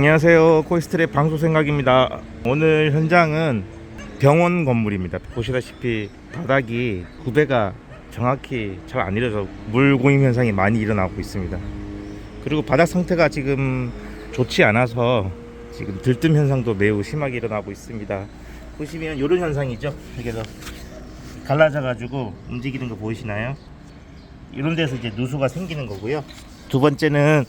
안녕하세요, 코이스트랩 방수생각입니다. 오늘 현장은 병원 건물입니다. 보시다시피 바닥이 구배가 정확히 잘 안 이루어져 물 고임 현상이 많이 일어나고 있습니다. 그리고 바닥 상태가 지금 좋지 않아서 지금 들뜸 현상도 매우 심하게 일어나고 있습니다. 보시면 이런 현상이죠. 여기서 갈라져 가지고 움직이는 거 보이시나요? 이런 데서 이제 누수가 생기는 거고요. 두 번째는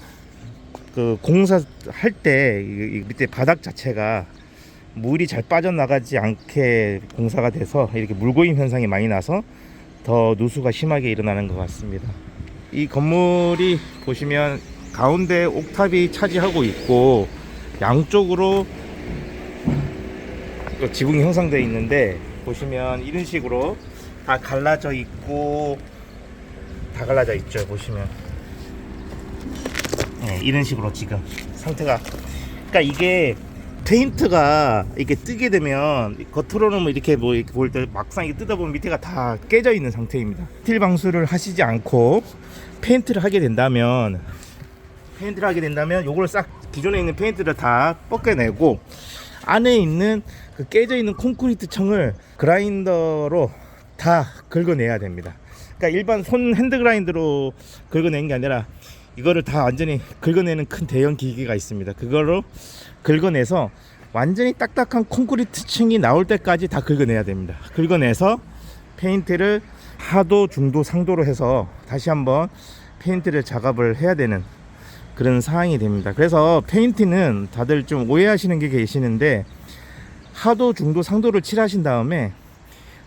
그 공사할 때 밑에 바닥 자체가 물이 잘 빠져나가지 않게 공사가 돼서 이렇게 물고임 현상이 많이 나서 더 누수가 심하게 일어나는 것 같습니다. 이 건물이 보시면 가운데 옥탑이 차지하고 있고 양쪽으로 또 지붕이 형성되어 있는데, 보시면 이런 식으로 다 갈라져 있고 다 갈라져 있죠. 보시면 네, 이런 식으로 지금 상태가, 그러니까 이게 페인트가 이렇게 뜨게 되면 겉으로는 뭐 이렇게 뭐 볼 때 막상 이렇게 뜯어보면 밑에가 다 깨져 있는 상태입니다. 스틸 방수를 하시지 않고 페인트를 하게 된다면 요걸 싹 기존에 있는 페인트를 다 벗겨내고 안에 있는 그 깨져 있는 콘크리트 청을 그라인더로 다 긁어내야 됩니다. 그러니까 일반 손 핸드 그라인더로 긁어내는 게 아니라 이거를 다 완전히 긁어내는 큰 대형 기계가 있습니다. 그걸로 긁어내서 완전히 딱딱한 콘크리트 층이 나올 때까지 다 긁어내야 됩니다. 긁어내서 페인트를 하도, 중도, 상도로 해서 다시 한번 페인트를 작업을 해야 되는 그런 상황이 됩니다. 그래서 페인트는 다들 좀 오해하시는 게 계시는데, 하도, 중도, 상도를 칠하신 다음에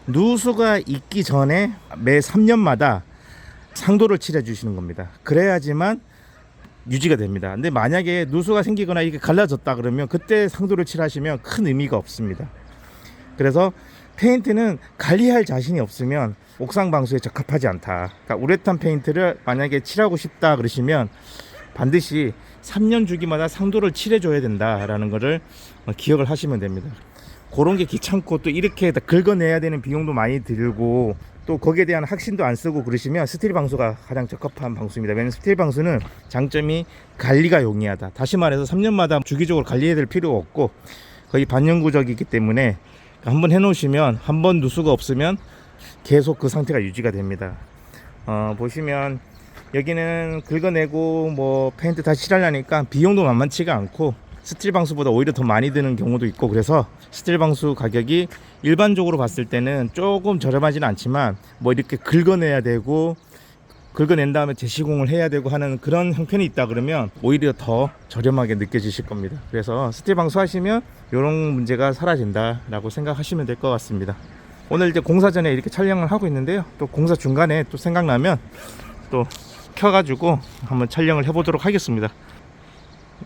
누수가 있기 전에 매 3년마다 상도를 칠해 주시는 겁니다. 그래야지만 유지가 됩니다. 근데 만약에 누수가 생기거나 이게 갈라졌다 그러면 그때 상도를 칠하시면 큰 의미가 없습니다. 그래서 페인트는 관리할 자신이 없으면 옥상 방수에 적합하지 않다. 그러니까 우레탄 페인트를 만약에 칠하고 싶다 그러시면 반드시 3년 주기마다 상도를 칠해 줘야 된다라는 거를 기억을 하시면 됩니다. 그런 게 귀찮고 또 이렇게 다 긁어내야 되는 비용도 많이 들고 또 거기에 대한 확신도 안 쓰고 그러시면 스틸 방수가 가장 적합한 방수입니다. 왜냐면 스틸 방수는 장점이 관리가 용이하다. 다시 말해서 3년마다 주기적으로 관리해야 될 필요가 없고 거의 반영구적이기 때문에 한번 해놓으시면 한번 누수가 없으면 계속 그 상태가 유지가 됩니다. 보시면 여기는 긁어내고 뭐 페인트 다시 칠하려니까 비용도 만만치가 않고 스틸 방수보다 오히려 더 많이 드는 경우도 있고, 그래서 스틸 방수 가격이 일반적으로 봤을 때는 조금 저렴하지는 않지만 뭐 이렇게 긁어내야 되고 긁어낸 다음에 재시공을 해야 되고 하는 그런 형편이 있다 그러면 오히려 더 저렴하게 느껴지실 겁니다. 그래서 스틸 방수 하시면 이런 문제가 사라진다 라고 생각하시면 될 것 같습니다. 오늘 이제 공사 전에 이렇게 촬영을 하고 있는데요, 또 공사 중간에 또 생각나면 또 켜가지고 한번 촬영을 해보도록 하겠습니다.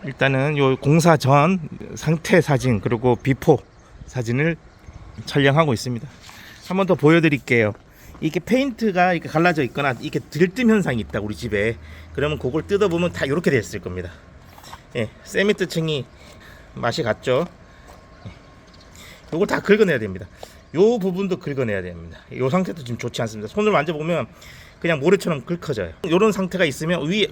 일단은 요 공사 전 상태 사진 그리고 비포 사진을 촬영하고 있습니다. 한번 더 보여드릴게요. 이게 페인트가 이렇게 갈라져 있거나 이렇게 들뜸 현상이 있다 우리 집에, 그러면 그걸 뜯어보면 다 이렇게 됐을 겁니다. 예, 세미트 층이 맛이 갔죠. 요걸 다 긁어내야 됩니다. 요 부분도 긁어내야 됩니다. 요 상태도 지금 좋지 않습니다. 손을 만져보면 그냥 모래처럼 긁혀져요. 요런 상태가 있으면 위에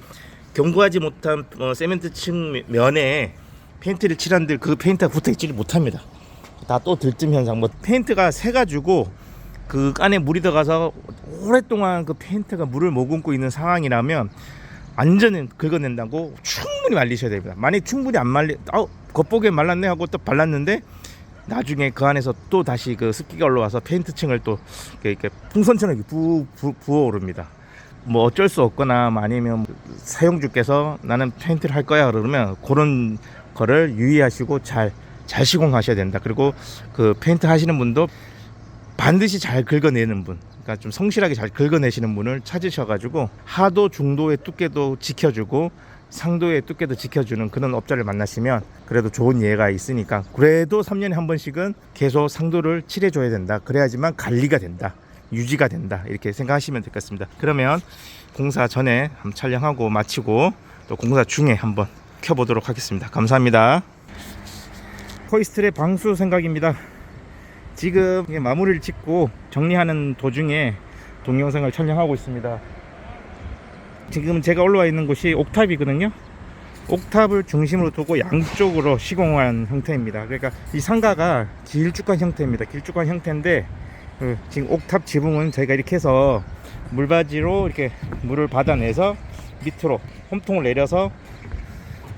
견고하지 못한 세멘트 층 면에 페인트를 칠한들 그 페인트가 붙어있지를 못합니다. 다 또 들뜸 현상, 뭐 페인트가 새가지고 그 안에 물이 들어가서 오랫동안 그 페인트가 물을 머금고 있는 상황이라면 완전히 긁어낸다고 충분히 말리셔야 됩니다. 만약 충분히 안 겉보기에 말랐네 하고 또 발랐는데 나중에 그 안에서 또 다시 그 습기가 올라와서 페인트 층을 또 이렇게 풍선처럼 부어오릅니다. 뭐 어쩔 수 없거나 아니면 사용주께서 나는 페인트를 할 거야 그러면 그런 거를 유의하시고 잘 시공하셔야 된다. 그리고 그 페인트 하시는 분도 반드시 잘 긁어내는 분, 그러니까 좀 성실하게 잘 긁어내시는 분을 찾으셔가지고 하도, 중도의 두께도 지켜주고 상도의 두께도 지켜주는 그런 업자를 만나시면 그래도 좋은 예가 있으니까, 그래도 3년에 한 번씩은 계속 상도를 칠해줘야 된다. 그래야지만 관리가 된다, 유지가 된다, 이렇게 생각하시면 될 것 같습니다. 그러면 공사 전에 한번 촬영하고 마치고 또 공사 중에 한번 켜보도록 하겠습니다. 감사합니다. 코이스트랩 방수 생각입니다. 지금 마무리를 짓고 정리하는 도중에 동영상을 촬영하고 있습니다. 지금 제가 올라와 있는 곳이 옥탑이거든요. 옥탑을 중심으로 두고 양쪽으로 시공한 형태입니다. 그러니까 이 상가가 길쭉한 형태입니다. 길쭉한 형태인데 지금 옥탑 지붕은 저희가 이렇게 해서 물바지로 이렇게 물을 받아내서 밑으로 홈통을 내려서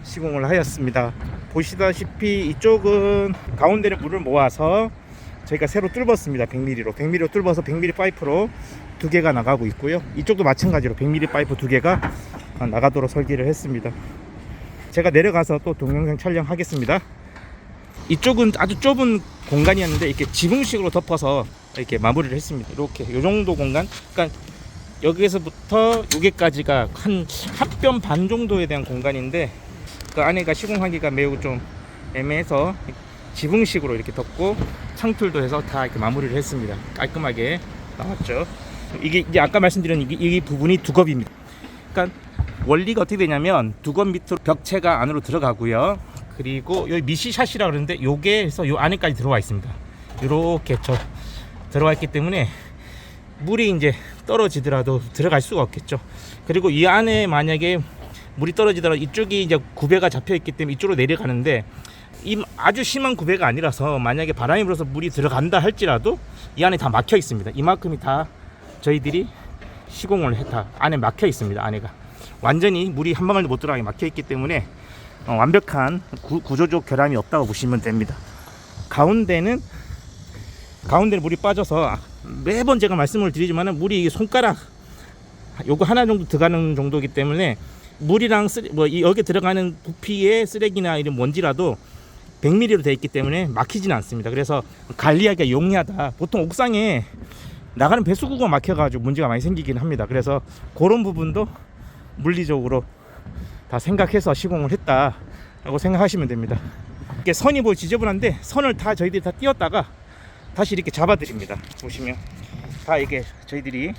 시공을 하였습니다. 보시다시피 이쪽은 가운데를 물을 모아서 저희가 새로 뚫었습니다. 100mm로 뚫어서 100mm 파이프로 2개가 나가고 있고요. 이쪽도 마찬가지로 100mm 파이프 2개가 나가도록 설계를 했습니다. 제가 내려가서 또 동영상 촬영하겠습니다. 이쪽은 아주 좁은 공간이었는데 이렇게 지붕식으로 덮어서 이렇게 마무리를 했습니다. 이렇게 이 정도 공간, 그러니까 여기에서부터 여기까지가 한 뼘 반 정도에 대한 공간인데 그 안에가 시공하기가 매우 좀 애매해서 지붕식으로 이렇게 덮고 창틀도 해서 다 이렇게 마무리를 했습니다. 깔끔하게 나왔죠. 이게 이제 아까 말씀드린 이 부분이 두겁입니다. 그러니까 원리가 어떻게 되냐면 두겁 밑으로 벽체가 안으로 들어가고요. 그리고 여기 미시샷이라 그러는데 요게 해서 요 안에까지 들어와 있습니다. 이렇게 들어와 있기 때문에 물이 이제 떨어지더라도 들어갈 수가 없겠죠. 그리고 이 안에 만약에 물이 떨어지더라도 이쪽이 이제 구배가 잡혀 있기 때문에 이쪽으로 내려가는데 이 아주 심한 구배가 아니라서 만약에 바람이 불어서 물이 들어간다 할지라도 이 안에 다 막혀 있습니다. 이만큼이 다 저희들이 시공을 했다. 안에 막혀 있습니다. 안에가 완전히 물이 한 방울도 못 들어가게 막혀 있기 때문에 완벽한 구조적 결함이 없다고 보시면 됩니다. 가운데는 물이 빠져서 매번 제가 말씀을 드리지만 물이 손가락 요거 하나 정도 들어가는 정도이기 때문에 물이랑 여기 들어가는 부피의 쓰레기나 이런 먼지라도 100mm로 되어 있기 때문에 막히지는 않습니다. 그래서 관리하기가 용이하다. 보통 옥상에 나가는 배수구가 막혀가지고 문제가 많이 생기긴 합니다. 그래서 그런 부분도 물리적으로 다 생각해서 시공을 했다라고 생각하시면 됩니다. 이게 선이 뭐 지저분한데 선을 다 저희들이 다 띄었다가 다시 이렇게 잡아드립니다. 보시면 다 이게 저희들이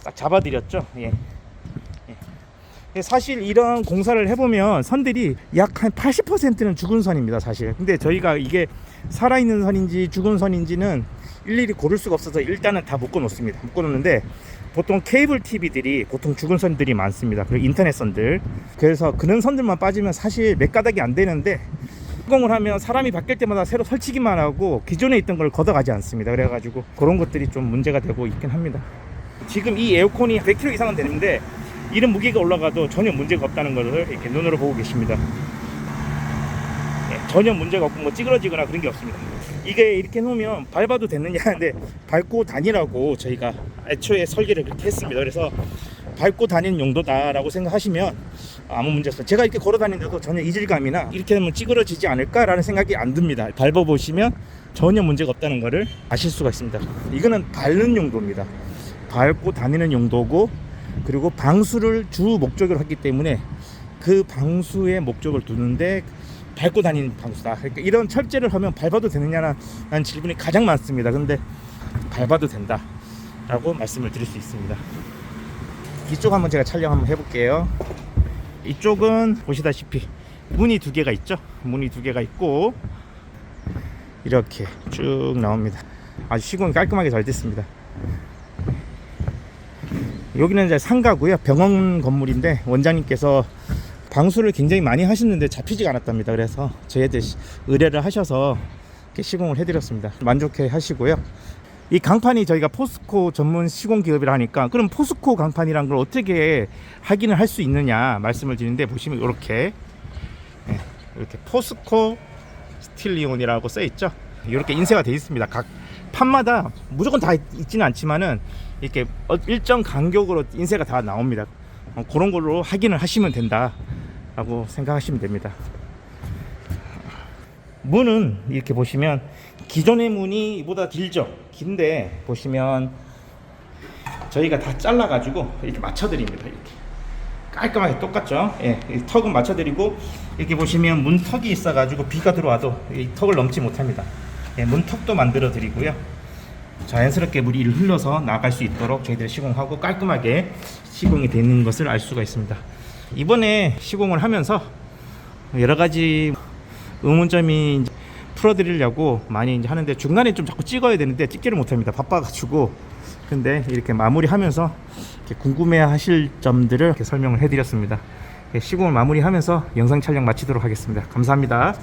딱 잡아드렸죠. 예. 사실 이런 공사를 해보면 선들이 약 한 80%는 죽은 선입니다, 사실. 근데 저희가 이게 살아있는 선인지 죽은 선인지는 일일이 고를 수가 없어서 일단은 다 묶어 놓습니다. 묶어 놓는데 보통 케이블 TV들이 보통 죽은 선들이 많습니다. 그리고 인터넷 선들. 그래서 그런 선들만 빠지면 사실 몇 가닥이 안 되는데 시공을 하면 사람이 바뀔 때마다 새로 설치기만 하고 기존에 있던 걸 걷어가지 않습니다. 그래가지고 그런 것들이 좀 문제가 되고 있긴 합니다. 지금 이 에어컨이 100kg 이상은 되는데 이런 무게가 올라가도 전혀 문제가 없다는 것을 이렇게 눈으로 보고 계십니다. 예, 전혀 문제가 없고 뭐 찌그러지거나 그런 게 없습니다. 이게 이렇게 놓으면 밟아도 되느냐 하는데 밟고 다니라고 저희가 애초에 설계를 그렇게 했습니다. 그래서 밟고 다니는 용도다라고 생각하시면 아무 문제 없어요. 제가 이렇게 걸어 다니는데도 전혀 이질감이나 이렇게 하면 찌그러지지 않을까라는 생각이 안 듭니다. 밟아보시면 전혀 문제가 없다는 것을 아실 수가 있습니다. 이거는 밟는 용도입니다. 밟고 다니는 용도고, 그리고 방수를 주 목적으로 했기 때문에 그 방수의 목적을 두는데 밟고 다니는 방수다. 그러니까 이런 철제를 하면 밟아도 되느냐는 질문이 가장 많습니다. 근데 밟아도 된다 라고 말씀을 드릴 수 있습니다. 이쪽 한번 제가 촬영 한번 해볼게요. 이쪽은 보시다시피 문이 2개가 있죠. 문이 2개가 있고 이렇게 쭉 나옵니다. 아주 시공이 깔끔하게 잘 됐습니다. 여기는 이제 상가고요. 병원 건물인데 원장님께서 방수를 굉장히 많이 하셨는데 잡히지가 않았답니다. 그래서 저희한테 의뢰를 하셔서 이렇게 시공을 해드렸습니다. 만족해 하시고요. 이 강판이 저희가 포스코 전문 시공 기업이라 하니까 그럼 포스코 강판이란 걸 어떻게 확인을 할 수 있느냐 말씀을 드리는데 보시면 이렇게 포스코 스틸리온이라고 써 있죠. 이렇게 인쇄가 되어 있습니다. 각 판마다 무조건 다 있지는 않지만은 이렇게 일정 간격으로 인쇄가 다 나옵니다. 그런 걸로 확인을 하시면 된다라고 생각하시면 됩니다. 문은 이렇게 보시면 기존의 문이 이보다 길죠. 긴데 보시면 저희가 다 잘라 가지고 이렇게 맞춰 드립니다. 이렇게 깔끔하게 똑같죠. 예, 이 턱은 맞춰 드리고 이렇게 보시면 문턱이 있어 가지고 비가 들어와도 이 턱을 넘지 못합니다. 예, 문턱도 만들어 드리고요. 자연스럽게 물이 흘러서 나갈 수 있도록 저희들이 시공하고 깔끔하게 시공이 되는 것을 알 수가 있습니다. 이번에 시공을 하면서 여러 가지 의문점이 풀어드리려고 많이 이제 하는데 중간에 좀 자꾸 찍어야 되는데 찍지를 못합니다. 바빠가지고. 근데 이렇게 마무리하면서 이렇게 궁금해하실 점들을 이렇게 설명을 해드렸습니다. 시공을 마무리하면서 영상 촬영 마치도록 하겠습니다. 감사합니다.